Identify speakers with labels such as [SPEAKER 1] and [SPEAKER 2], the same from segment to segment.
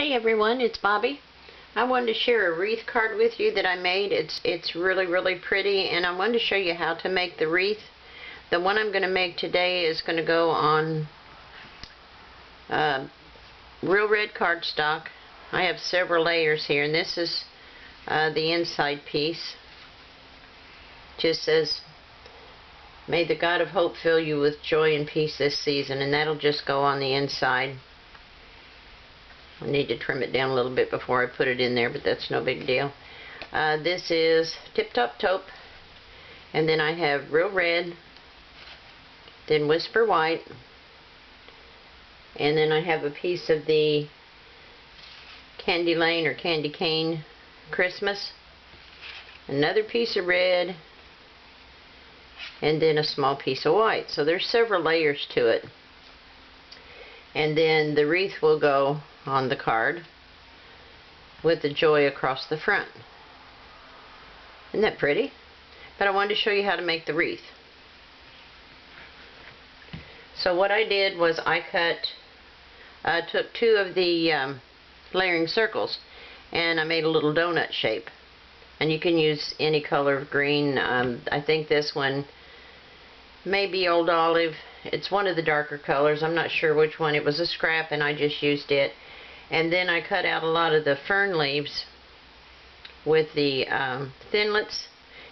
[SPEAKER 1] Hey everyone, it's Bobby. I wanted to share a wreath card with you that I made. It's really pretty, and I wanted to show you how to make the wreath. The one I'm going to make today is going to go on real red cardstock. I have several layers here, and this is the inside piece. Just says, "May the God of hope fill you with joy and peace this season," and that'll just go on the inside. I need to trim it down a little bit before I put it in there, but that's no big deal. This is Tip Top Taupe, and then I have real red, then Whisper White, and then I have a piece of the Candy Lane or Candy Cane Christmas, another piece of red, and then a small piece of white. So there's several layers to it. And then the wreath will go on the card with the joy across the front. Isn't that pretty? But I wanted to show you how to make the wreath. So what I did was I took two of the layering circles and I made a little donut shape. And you can use any color of green. I think this one may be Old Olive. It's one of the darker colors. I'm not sure which one. It was a scrap and I just used it. And then I cut out a lot of the fern leaves with the Thinlits.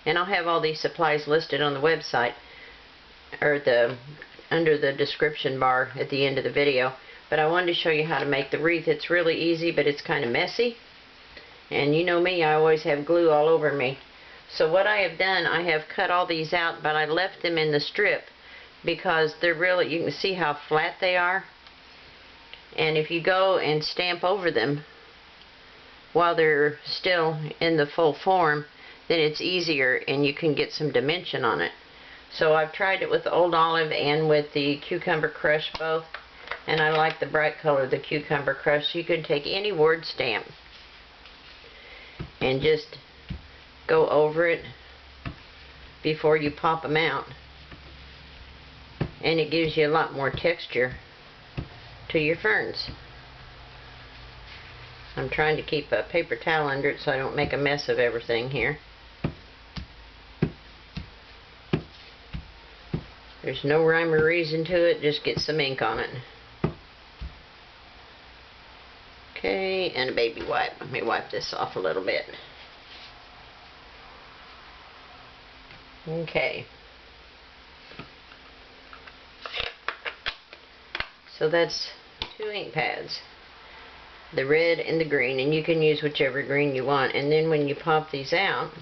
[SPEAKER 1] And I'll have all these supplies listed on the website, or under the description bar at the end of the video. But I wanted to show you how to make the wreath. It's really easy, but it's kind of messy. And you know me, I always have glue all over me. So what I have done, I have cut all these out, but I left them in the strip because they're really, you can see how flat they are. And if you go and stamp over them while they're still in the full form, then it's easier and you can get some dimension on it. So I've tried it with Old Olive and with the Cucumber Crush both, and I like the bright color of the Cucumber Crush. So you can take any word stamp and just go over it before you pop them out, and it gives you a lot more texture to your ferns. I'm trying to keep a paper towel under it so I don't make a mess of everything here. There's no rhyme or reason to it, just get some ink on it. Okay, and a baby wipe. Let me wipe this off a little bit. Okay. So that's two ink pads, the red and the green, and you can use whichever green you want. And then when you pop these out,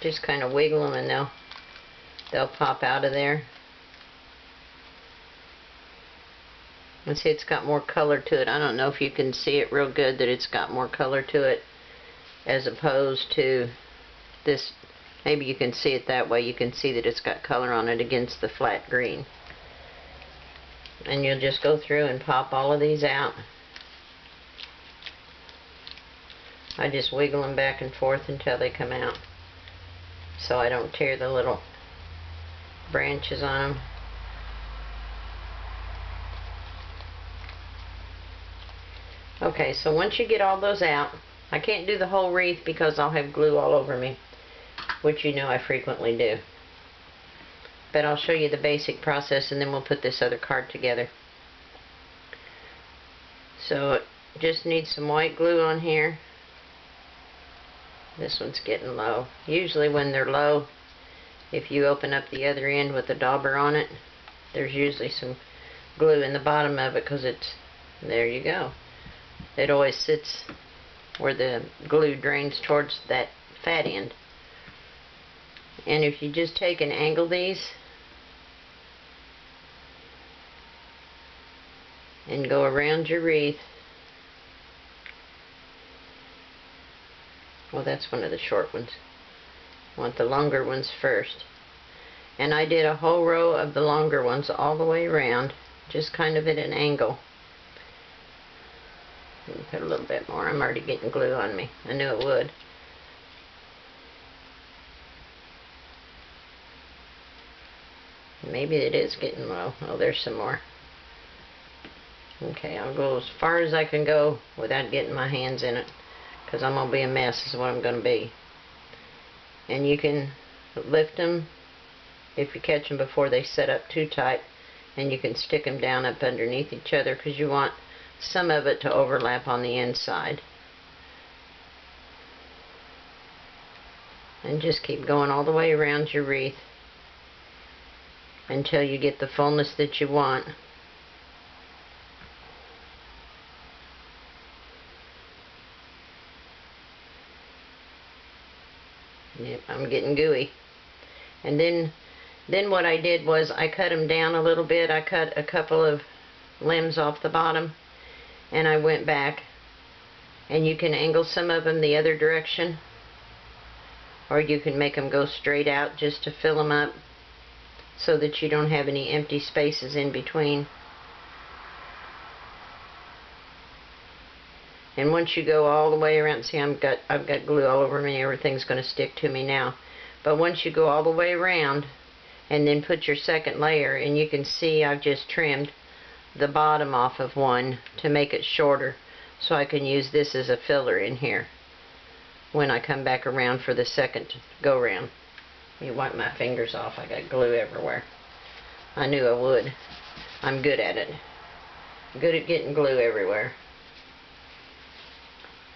[SPEAKER 1] just kind of wiggle them and they'll pop out of there. And see, it's got more color to it. I don't know if you can see it real good, that it's got more color to it as opposed to this. Maybe you can see it that way. You can see that it's got color on it against the flat green. And you'll just go through and pop all of these out. I just wiggle them back and forth until they come out, so I don't tear the little branches on them. Okay, so once you get all those out, I can't do the whole wreath because I'll have glue all over me, which you know I frequently do. But I'll show you the basic process and then we'll put this other card together. So just need some white glue on here. This one's getting low. Usually when they're low, if you open up the other end with a dauber on it, there's usually some glue in the bottom of it because it's, there you go. It always sits where the glue drains towards that fat end. And if you just take and angle these and go around your wreath. Well, that's one of the short ones. I want the longer ones first. And I did a whole row of the longer ones all the way around, just kind of at an angle. Let me put a little bit more. I'm already getting glue on me. I knew it would. Maybe it is getting low. Oh, there's some more. Okay, I'll go as far as I can go without getting my hands in it, because I'm going to be a mess is what I'm going to be. And you can lift them if you catch them before they set up too tight, and you can stick them down up underneath each other because you want some of it to overlap on the inside. And just keep going all the way around your wreath until you get the fullness that you want. Yep, I'm getting gooey. And then what I did was I cut them down a little bit. I cut a couple of limbs off the bottom, and I went back, and you can angle some of them the other direction, or you can make them go straight out just to fill them up so that you don't have any empty spaces in between. And once you go all the way around, see, I've got glue all over me, everything's going to stick to me now. But once you go all the way around and then put your second layer, and you can see I've just trimmed the bottom off of one to make it shorter, so I can use this as a filler in here when I come back around for the second go round. You wipe my fingers off, I got glue everywhere. I knew I would. I'm good at it. Good at getting glue everywhere.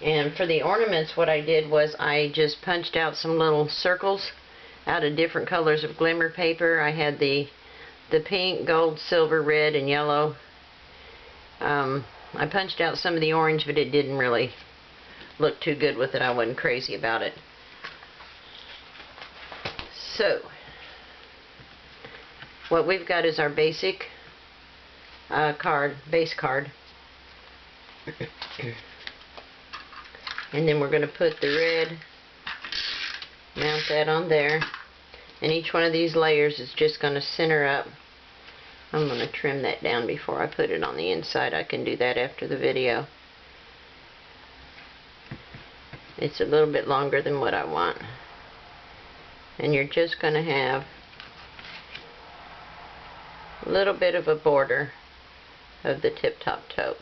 [SPEAKER 1] And for the ornaments, what I did was I just punched out some little circles out of different colors of glimmer paper. I had the pink, gold, silver, red, and yellow. I punched out some of the orange, but it didn't really look too good with it. I wasn't crazy about it. So, what we've got is our basic base card. And then we're going to put the red, mount that on there, and each one of these layers is just going to center up. I'm going to trim that down before I put it on the inside. I can do that after the video. It's a little bit longer than what I want. And you're just going to have a little bit of a border of the Tip Top Taupe.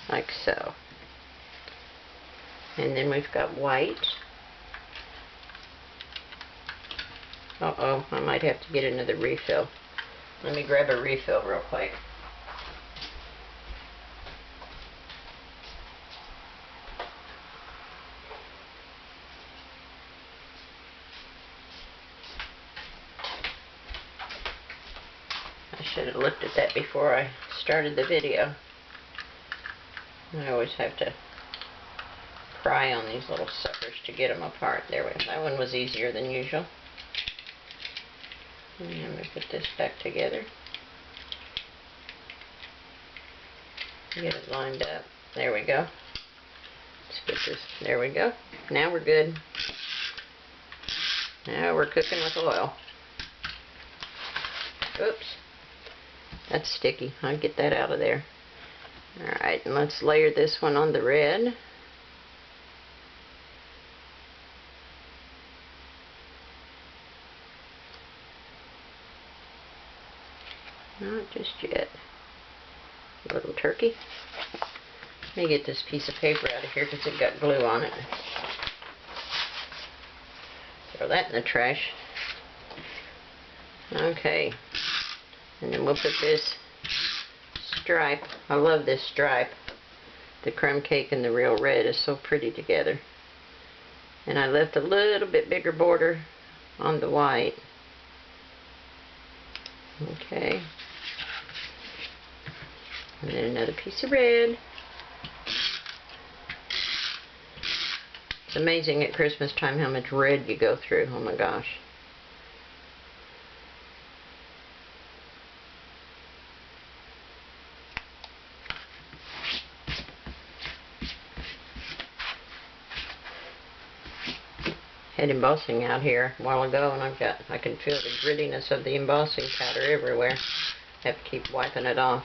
[SPEAKER 1] Like so. And then we've got white. Uh-oh, I might have to get another refill. Let me grab a refill real quick. I should have looked at that before I started the video. I always have to pry on these little suckers to get them apart. There we go. That one was easier than usual. And I'm going to put this back together. Get it lined up. There we go. Let's get this. There we go. Now we're good. Now we're cooking with oil. Oops. That's sticky. I'll get that out of there. Alright, and let's layer this one on the red. Not just yet. Little turkey. Let me get this piece of paper out of here because it got glue on it. Throw that in the trash. Okay. And then we'll put this stripe. I love this stripe. The crumb cake and the real red is so pretty together. And I left a little bit bigger border on the white. Okay. And then another piece of red. It's amazing at Christmas time how much red you go through. Oh my gosh. Had embossing out here a while ago, and I can feel the grittiness of the embossing powder everywhere. I have to keep wiping it off.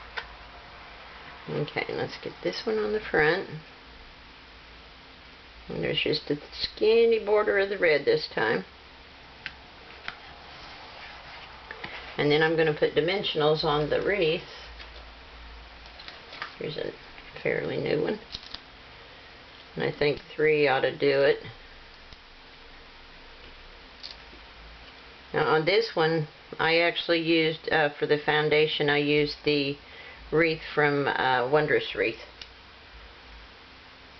[SPEAKER 1] Okay, let's get this one on the front. And there's just a skinny border of the red this time. And then I'm going to put dimensionals on the wreath. Here's a fairly new one. And I think 3 ought to do it. Now on this one, I actually used, for the foundation, I used the wreath from Wondrous Wreath.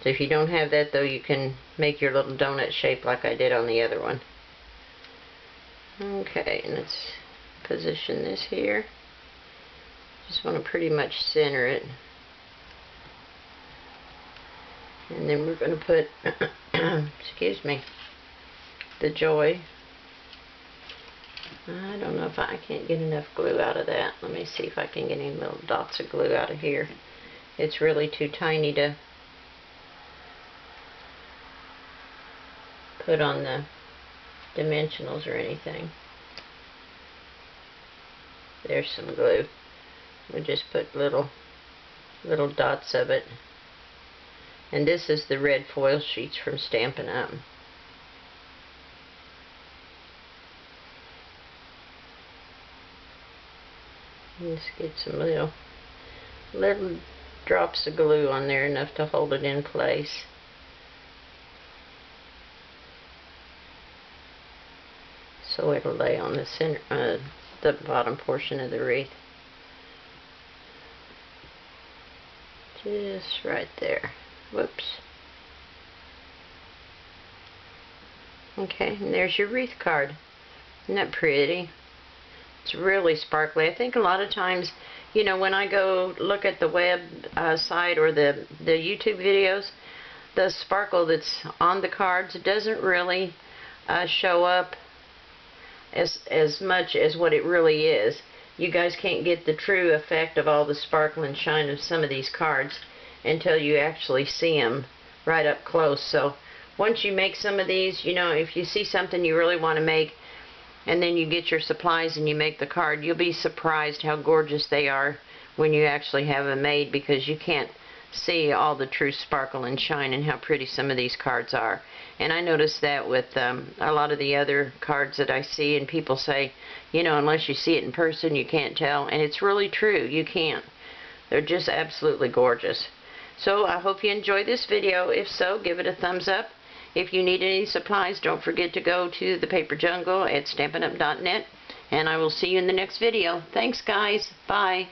[SPEAKER 1] So if you don't have that though, you can make your little donut shape like I did on the other one. Okay, and let's position this here. Just want to pretty much center it. And then we're going to put, excuse me, the joy. I don't know if I can't get enough glue out of that. Let me see if I can get any little dots of glue out of here. It's really too tiny to put on the dimensionals or anything. There's some glue. We'll just put little dots of it. And this is the red foil sheets from Stampin' Up. Just get some little drops of glue on there, enough to hold it in place. So it'll lay on the center, the bottom portion of the wreath. Just right there. Whoops. Okay, and there's your wreath card. Isn't that pretty? It's really sparkly. I think a lot of times, you know, when I go look at the web site or the YouTube videos, the sparkle that's on the cards doesn't really show up as much as what it really is. You guys can't get the true effect of all the sparkle and shine of some of these cards until you actually see them right up close. So once you make some of these, you know, if you see something you really want to make and then you get your supplies and you make the card, you'll be surprised how gorgeous they are when you actually have them made, because you can't see all the true sparkle and shine and how pretty some of these cards are. And I noticed that with a lot of the other cards that I see, and people say, you know, unless you see it in person you can't tell, and it's really true. You can't. They're just absolutely gorgeous. So I hope you enjoyed this video. If so, give it a thumbs up. If you need any supplies, don't forget to go to the Paper Jungle at StampinUp.net, and I will see you in the next video. Thanks guys. Bye.